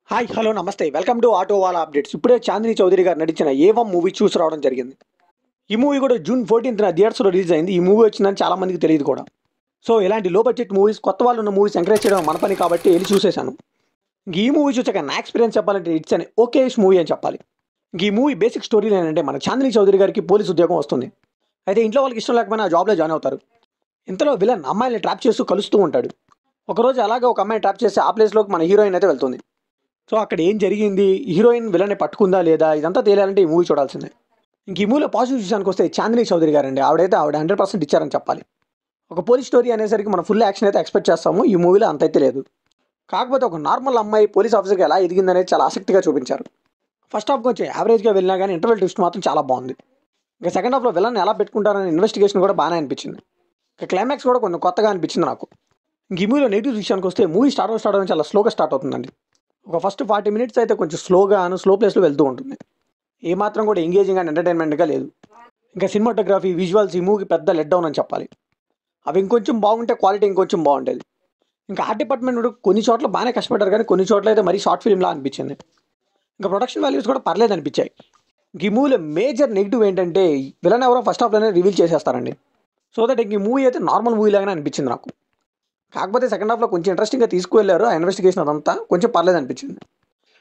Hi hello నమస్తే welcome to auto వాలా updates. ఇప్పుడే చాందిని చౌదరి గారు నటించిన ఏవం మూవీ చూసి రావడం జరిగింది. ఈ మూవీ కూడా జూన్ 14న థియేటర్స్లో రిలీజ్ అయింది. ఈ మూవీ వచ్చిందని చాలా మందికి తెలియదు కూడా. సో ఇలాంటి లో బడ్జెట్ మూవీస్, కొత్త వాళ్ళు ఉన్న మూవీస్ ఎంకరేజ్ చేయడం మన పని కాబట్టి వెళ్ళి చూసేశాను. ఇంక ఈ మూవీ చూసాక నా ఎక్స్పీరియన్స్ చెప్పాలంటే ఇట్స్ అని ఓకేష్ మూవీ అని చెప్పాలి. ఇంక ఈ మూవీ బేసిక్ స్టోరీ ఏంటంటే మన చాందిని చౌదరి గారికి పోలీస్ ఉద్యోగం వస్తుంది. అయితే ఇంట్లో వాళ్ళకి ఇష్టం లేకపోయినా ఆ జాబ్లో జాయిన్ అవుతారు. ఇంతలో విలన్ అమ్మాయిని ట్రాప్ చేస్తూ కలుస్తూ ఉంటాడు. ఒకరోజు అలాగే ఒక అమ్మాయిని ట్రాప్ చేసి ఆ ప్లేస్లోకి మన హీరోయిన్ అయితే వెళ్తుంది. సో అక్కడ ఏం జరిగింది, హీరోయిన్ విలన్ని పట్టుకుందా లేదా, ఇదంతా తేలాలంటే ఈ మూవీ చూడాల్సిందే. ఇంక ఈ మూవీలో పాజిటివ్ విషయానికి వస్తే చాందిని చౌదరి గారండి, ఆవిడ 100% ఇచ్చారని చెప్పాలి. ఒక పోలీస్ స్టోరీ అనేసరికి మనం ఫుల్ యాక్షన్ అయితే ఎక్స్పెక్ట్ చేస్తాము. ఈ మూవీలో అంత అయితే లేదు. కాకపోతే ఒక నార్మల్ అమ్మాయి పోలీస్ ఆఫీసర్కి ఎలా ఎదిగిందనేది చాలా ఆసక్తిగా చూపించారు. ఫస్ట్ హాఫ్ కొంచెం యావరేజ్గా వెళ్ళినా కానీ ఇంటర్వెల్ ట్విస్ట్ మాత్రం చాలా బాగుంది. ఇంకా సెకండ్ హాఫ్లో విలన్ ఎలా పెట్టుకుంటారనే ఇన్వెస్టిగేషన్ కూడా బాగానే అనిపించింది. ఇంకా క్లైమాక్స్ కూడా కొంచెం కొత్తగా అనిపించింది నాకు. ఇంక ఈ మూవీలో నెగిటివ్ విషయానికి వస్తే మూవీ స్టార్ట్ అవడం చాలా స్లోగా స్టార్ట్ అవుతుందండి. ఒక ఫస్ట్ 40 మినిట్స్ అయితే కొంచెం స్లో ప్లేస్లో వెళ్తూ ఉంటుంది. ఏమాత్రం కూడా ఎంగేజింగ్ అండ్ ఎంటర్టైన్మెంట్గా లేదు. ఇంకా సినిమాటోగ్రఫీ, విజువల్స్ ఈ మూవీకి పెద్ద లెట్ డౌన్ అని చెప్పాలి. అవి ఇంకొంచెం బాగుంటే క్వాలిటీ ఇంకొంచెం బాగుంటుంది. ఇంకా ఆర్ట్ డిపార్ట్మెంట్ కూడా కొన్ని చోట్ల బాగానే కష్టపడ్డారు, కానీ కొన్ని చోట్ల అయితే మరీ షార్ట్ ఫిల్మ్లా అనిపించింది. ఇంకా ప్రొడక్షన్ వాల్యూస్ కూడా పర్లేదు అనిపించాయి. ఇంక ఈ మూవీలో మేజర్ నెగిటివ్ ఏంటంటే విలన్ ఎవరో ఫస్ట్ హాఫ్లోనే రివీల్ చేసేస్తారండి. సో దట్ ఇంక ఈ మూవీ అయితే నార్మల్ మూవీ లాగానే అనిపించింది నాకు. కాకపోతే సెకండ్ హాఫ్లో కొంచెం ఇంట్రెస్టింగ్గా తీసుకువెళ్ళారు. ఆ ఇన్వెస్టిగేషన్ అదంతా కొంచెం పర్లేదు అనిపించింది.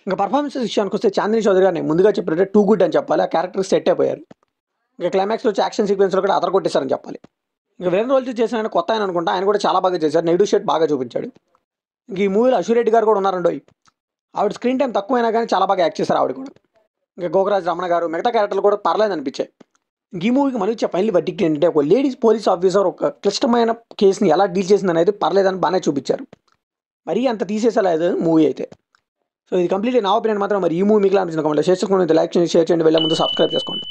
ఇంకా పర్ఫార్మెన్సెస్ విషయానికి వస్తే చాందిని చౌదరి గారిని ముందుగా చెప్పినట్టే టూ గుడ్ అని చెప్పాలి. ఆ క్యారెక్టర్ సెట్ అయిపోయారు. ఇంకా క్లైమాక్స్లో వచ్చి యాక్షన్ సీక్వెన్స్లో కూడా అదర కొట్టేశారని చెప్పాలి. ఇంకా వేరే రోల్ చేసిన ఆయన కొత్త ఆయన అనుకుంటా, ఆయన కూడా చాలా బాగా చేశారు. నెగిటివ్ షేడ్ బాగా చూపించాడు. ఇంక ఈ మూవీలో అశ్వరెడ్డి గారు కూడా ఉన్నారండోయ్. ఆవిడ స్క్రీన్ టైం తక్కువైనా కానీ చాలా బాగా యాక్ట్ చేశారు ఆవిడ కూడా. ఇంకా గోకరాజ్ రమణ గారు, మిగతా క్యారెక్టర్లు కూడా పర్లేదు అనిపించాయి. ఇంక ఈ మూవీకి మనం ఇచ్చే ఫైనల్ వర్డిక్ట్ ఏంటంటే ఒక లేడీస్ పోలీస్ ఆఫీసర్ ఒక క్లిష్టమైన కేసుని ఎలా డీల్ చేసింది అనేది పర్లేదని బాగానే చూపించారు. మరీ అంత తీసేసలేదు మూవీ అయితే. సో ఇది కంప్లీట్లీ నా ఒపీనియన్ మాత్రం. మరి ఈ మూవీ మీకు అనిపించిన కామెంట్లో షేర్ చేసుకోండి, లైక్ చేయండి, షేర్ చేయండి, వెళ్ళే ముందు సబ్స్క్రైబ్ చేసుకోండి.